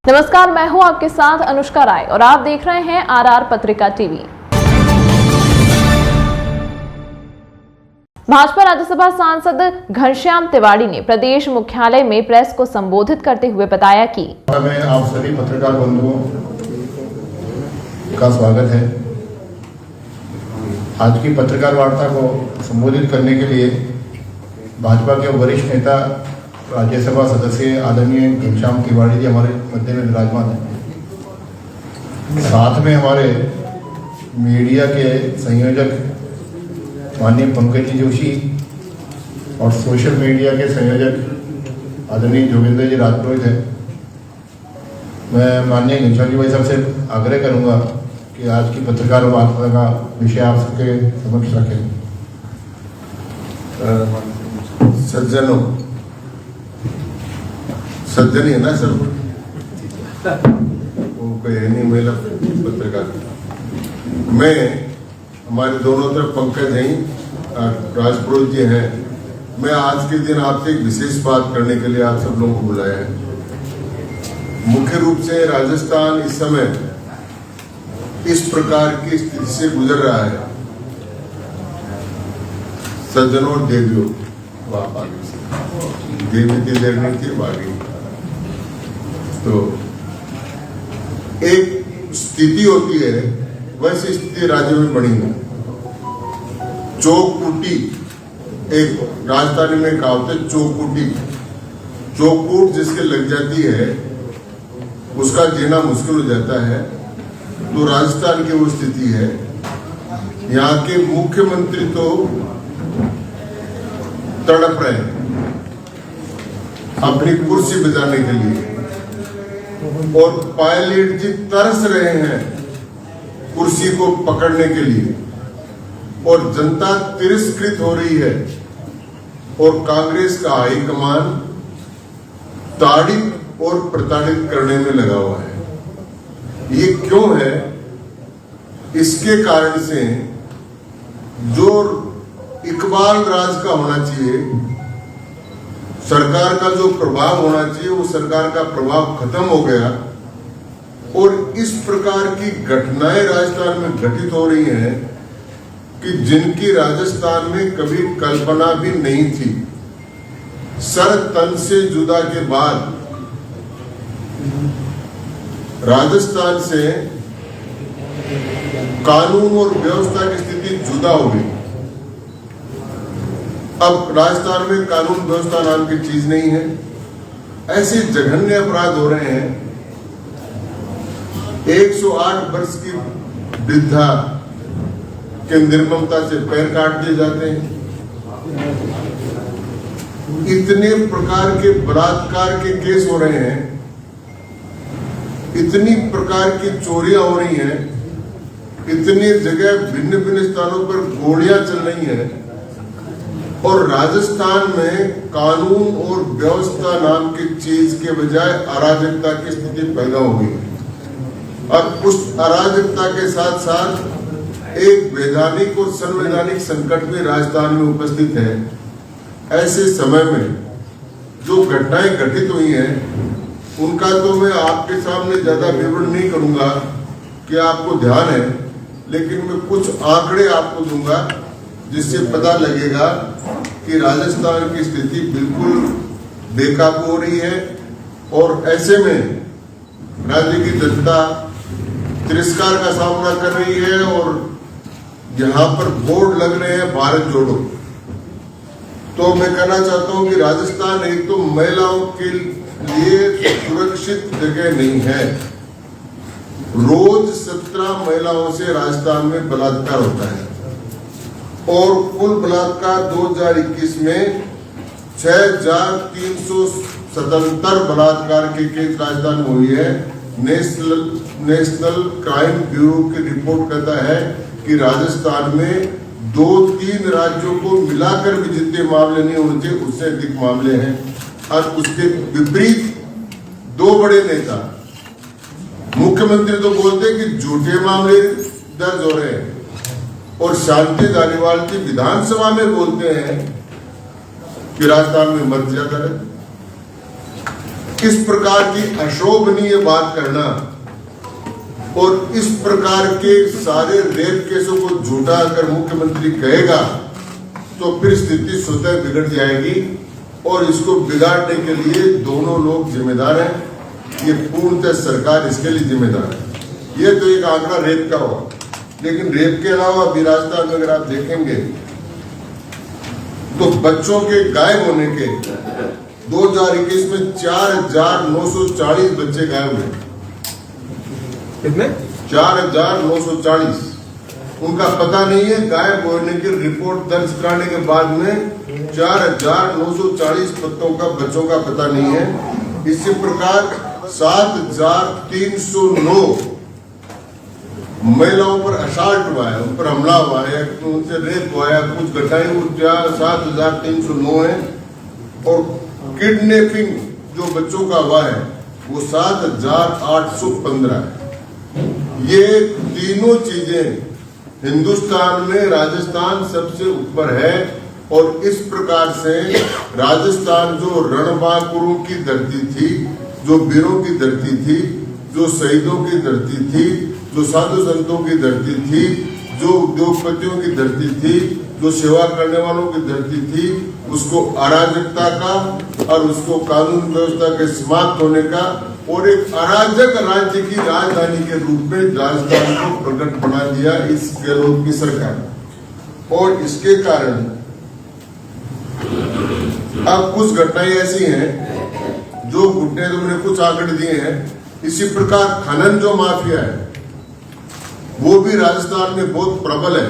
नमस्कार, मैं हूं आपके साथ अनुष्का राय और आप देख रहे हैं आरआर पत्रिका टीवी। भाजपा राज्यसभा सांसद घनश्याम तिवारी ने प्रदेश मुख्यालय में प्रेस को संबोधित करते हुए बताया कि मैं आप सभी पत्रकार बंधुओं का स्वागत है। आज की पत्रकार वार्ता को संबोधित करने के लिए भाजपा के वरिष्ठ नेता राज्यसभा सदस्य आदरणीय घनश्याम तिवारी जी हमारे मध्य में विराजमान हैं। साथ में हमारे मीडिया के संयोजक माननीय पंकज जोशी और सोशल मीडिया के संयोजक आदरणीय जोगिंदर जी राजपुरोहित हैं। मैं माननीय घनश्याम जी भाई साहब से आग्रह करूंगा कि आज की पत्रकार वार्ता का विषय आप सबके समक्ष रखें। सज्जनों, सज्जन ही है ना सर, वो कोई है नहीं महिला पत्रकार। मैं हमारे दोनों तरफ पंकज हैं, राजपुरोहित जी हैं। मैं आज के दिन आपसे एक विशेष बात करने के लिए आप सब लोगों को बुलाया है। मुख्य रूप से राजस्थान इस समय इस प्रकार की स्थिति से गुजर रहा है। सज्जनों और देवियों, देवी की देर नहीं थी, बागी तो एक स्थिति होती है, वैसी स्थिति राज्य में बनी है। चौकूटी, एक राजस्थानी में कहावत है चौकूटी, चौकूट जिसके लग जाती है उसका जीना मुश्किल हो जाता है। तो राजस्थान की वो स्थिति है। यहाँ के मुख्यमंत्री तो तड़प रहे हैं अपनी कुर्सी बचाने के लिए, और पायलट जी तरस रहे हैं कुर्सी को पकड़ने के लिए, और जनता तिरस्कृत हो रही है, और कांग्रेस का हाईकमान ताड़ित और प्रताड़ित करने में लगा हुआ है। ये क्यों है? इसके कारण से जो इकबाल राज का होना चाहिए, सरकार का जो प्रभाव होना चाहिए, वो सरकार का प्रभाव खत्म हो गया, और इस प्रकार की घटनाएं राजस्थान में घटित हो रही हैं कि जिनकी राजस्थान में कभी कल्पना भी नहीं थी। सर तन से जुदा के बाद राजस्थान से कानून और व्यवस्था की स्थिति जुदा हो गई। अब राजस्थान में कानून व्यवस्था नाम की चीज नहीं है। ऐसे जघन्य अपराध हो रहे हैं। 108 वर्ष की वृद्धा के निर्ममता से पैर काट दिए जाते हैं। इतने प्रकार के बलात्कार के केस हो रहे हैं, इतनी प्रकार की चोरियां हो रही हैं, इतनी जगह भिन्न भिन्न स्थानों पर गोलियां चल रही हैं, और राजस्थान में कानून और व्यवस्था नाम की चीज के बजाय अराजकता की स्थिति पैदा हो गई। और उस अराजकता के साथ साथ एक वैधानिक और संवैधानिक संकट भी राजस्थान में उपस्थित है। ऐसे समय में जो घटनाएं घटित हुई हैं, उनका तो मैं आपके सामने ज्यादा विवरण नहीं करूंगा कि आपको ध्यान है, लेकिन मैं कुछ आंकड़े आपको दूंगा जिससे पता लगेगा कि राजस्थान की स्थिति बिल्कुल बेकाबू हो रही है। और ऐसे में राज्य की जनता तिरस्कार का सामना कर रही है, और यहाँ पर बोर्ड लग रहे हैं भारत जोड़ो। तो मैं कहना चाहता हूं कि राजस्थान एक तो महिलाओं के लिए सुरक्षित जगह नहीं है। रोज 17 महिलाओं से राजस्थान में बलात्कार होता है, और कुल बलात्कार 2021 में 6377 बलात्कार के केस राजस्थान में हुई है। नेशनल क्राइम ब्यूरो की रिपोर्ट कहता है कि राजस्थान में 2-3 राज्यों को मिलाकर भी जितने मामले नहीं होने चाहिए उससे अधिक मामले हैं। और उसके विपरीत दो बड़े नेता, मुख्यमंत्री तो बोलते हैं कि झूठे मामले दर्ज हो रहे हैं, और शांति धारीवाल जी विधानसभा में बोलते हैं कि राजस्थान में मर्द ज्यादा है। किस प्रकार की अशोभनीय बात करना और इस प्रकार के सारे रेप केसों को झूठा अगर मुख्यमंत्री कहेगा तो फिर स्थिति स्वतः बिगड़ जाएगी और इसको बिगाड़ने के लिए दोनों लोग जिम्मेदार हैं। ये पूर्णतः सरकार इसके लिए जिम्मेदार है। ये तो एक आंकड़ा रेप का हुआ, लेकिन रेप के अलावा भी राजस्थान में अगर आप देखेंगे तो बच्चों के गायब होने के 2021 में 4,940 बच्चे गायब हुए। कितने? 4,940 उनका पता नहीं है। गायब होने की रिपोर्ट दर्ज कराने के बाद में 4,940 बच्चों का पता नहीं है। इसी प्रकार 7,309 महिलाओं पर असाल्ट हुआ है, उन पर हमला हुआ है, उनसे रेप हुआ है, कुछ घटनाएं 7,309 है। और किडनैपिंग जो बच्चों का हुआ है वो 7,815 है। ये तीनों चीजें हिंदुस्तान में राजस्थान सबसे ऊपर है। और इस प्रकार से राजस्थान जो रणबांकुरों की धरती थी, जो वीरों की धरती थी, जो शहीदों की धरती थी, जो साधु संतों की धरती थी, जो उद्योगपतियों की धरती थी, जो सेवा करने वालों की धरती थी, उसको अराजकता का और उसको कानून व्यवस्था के समाप्त होने का और एक अराजक राज्य की राजधानी के रूप में राजस्थान को प्रकट बना दिया इस गहलोत की सरकार। और इसके कारण अब कुछ घटनाएं ऐसी हैं जो घुटने तुमने कुछ आंकड़े दिए हैं। इसी प्रकार खनन जो माफिया है वो भी राजस्थान में बहुत प्रबल है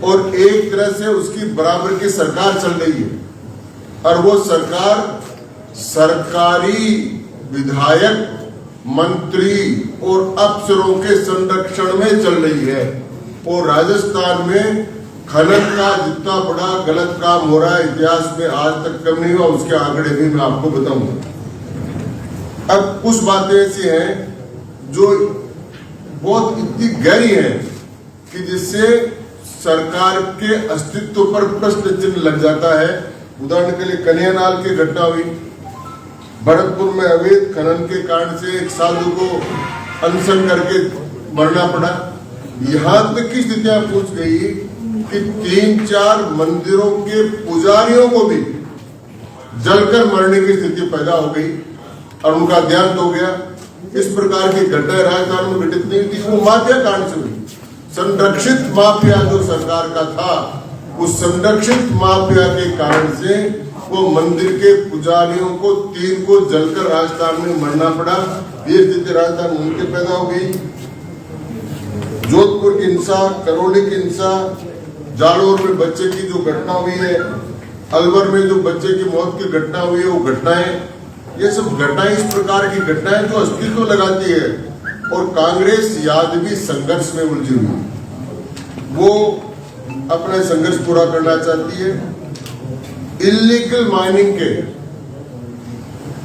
और एक तरह से उसकी बराबर की सरकार चल रही है। और वो सरकार सरकारी विधायक, मंत्री और अफसरों के संरक्षण में चल रही है। और राजस्थान में खनन का जितना बड़ा गलत काम हो रहा है इतिहास में आज तक कम नहीं हुआ। उसके आंकड़े भी मैं आपको बताऊंगा। अब कुछ बातें ऐसी हैं जो बहुत इतनी गहरी हैं कि जिससे सरकार के अस्तित्व पर प्रश्न चिन्ह लग जाता है। उदाहरण के लिए कन्हैयालाल की घटना हुई, भरतपुर में अवैध खनन के कारण से एक साधु को अनशन करके मरना पड़ा। यहां तक की स्थितियां पहुंच गई कि 3-4 मंदिरों के पुजारियों को भी जलकर मरने की स्थिति पैदा हो गई और उनका देहांत हो गया। इस प्रकार की घटनाएं राजस्थान में घटित नहीं थी, वो माफिया कांड से हुई। संरक्षित माफिया जो सरकार का था, उस संरक्षित माफिया के कारण से वो मंदिर के पुजारियों को 3 को जलकर राजस्थान में मरना पड़ा। ये स्थिति राजस्थान में उनके पैदा हो गई। जोधपुर की हिंसा, करौली की हिंसा, जालोर में बच्चे की जो घटना हुई है, अलवर में जो बच्चे की मौत की घटना हुई है, वो घटनाएं, ये सब घटनाएं इस प्रकार की घटनाएं जो अस्तित्व लगाती है। और कांग्रेस यादवी संघर्ष में उलझी हुई, वो अपना संघर्ष पूरा करना चाहती है। इलीगल माइनिंग के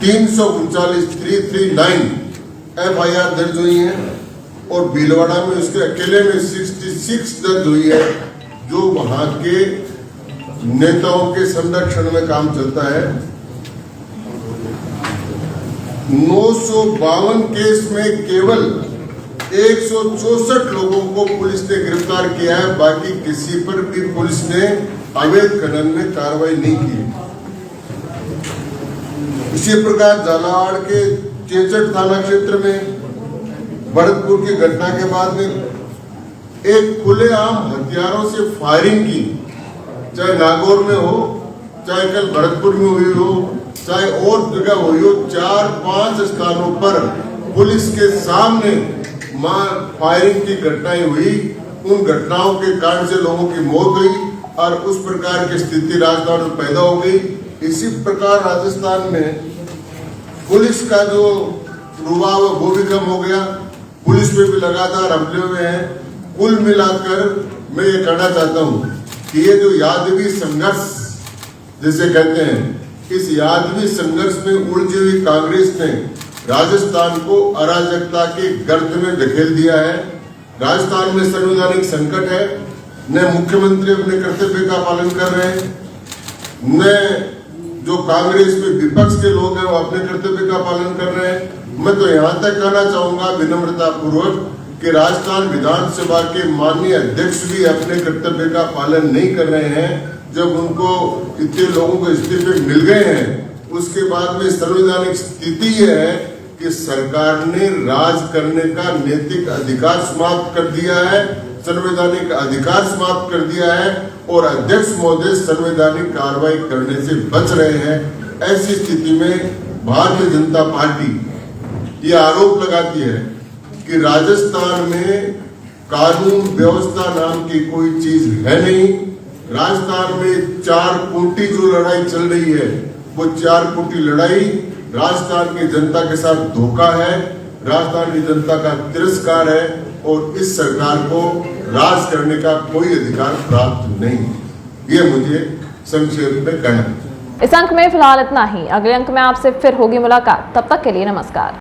339 FIR दर्ज हुई है और भीलवाड़ा में उसके अकेले में 66 दर्ज हुई है, जो वहां के नेताओं के संरक्षण में काम चलता है। 952 केस में केवल 164 लोगों को पुलिस ने गिरफ्तार किया है। बाकी किसी पर भी पुलिस ने अवैध खनन में कार्रवाई नहीं की। इसी प्रकार झालावाड़ के चेचट थाना क्षेत्र में भरतपुर की घटना के बाद में एक खुलेआम हथियारों से फायरिंग की, चाहे नागौर में हो, चाहे कल भरतपुर में हुई हो, चाहे और जगह हुई हो, 4-5 स्थानों पर पुलिस के सामने फायरिंग की घटनाएं हुई। उन घटनाओं के कारण से लोगों की मौत हुई और उस प्रकार की स्थिति राजस्थान में पैदा हो गई। इसी प्रकार राजस्थान में पुलिस का जो रुबाब है वो भी कम हो गया, पुलिस पे भी लगातार हमले हुए हैं। कुल मिलाकर मैं ये कहना चाहता हूँ कि ये जो यादवी संघर्ष जिसे कहते हैं, इस यादवी संघर्ष में उलझी हुई कांग्रेस ने राजस्थान को अराजकता के गर्त में धकेल दिया है। राजस्थान में संवैधानिक संकट है, न मुख्यमंत्री अपने कर्तव्य का पालन कर रहे हैं, न जो कांग्रेस में विपक्ष के लोग हैं वो अपने कर्तव्य का पालन कर रहे हैं। मैं तो यहाँ तक कहना चाहूंगा विनम्रता पूर्वक कि राजस्थान विधानसभा के माननीय अध्यक्ष भी अपने कर्तव्य का पालन नहीं कर रहे हैं। जब उनको इतने लोगों को इस्तीफे मिल गए हैं, उसके बाद में संवैधानिक स्थिति यह है कि सरकार ने राज करने का नैतिक अधिकार समाप्त कर दिया है, संवैधानिक अधिकार समाप्त कर दिया है और अध्यक्ष महोदय संवैधानिक कार्रवाई करने से बच रहे हैं। ऐसी स्थिति में भारतीय जनता पार्टी ये आरोप लगाती है कि राजस्थान में कानून व्यवस्था नाम की कोई चीज है नहीं। राजस्थान में 4 कोटि जो लड़ाई चल रही है, वो 4 कोटि लड़ाई राजस्थान की जनता के साथ धोखा है, राजस्थान की जनता का तिरस्कार है और इस सरकार को राज करने का कोई अधिकार प्राप्त नहीं। ये मुझे संक्षेप में कहना है। इस अंक में फिलहाल इतना ही। अगले अंक में आपसे फिर होगी मुलाकात। तब तक के लिए नमस्कार।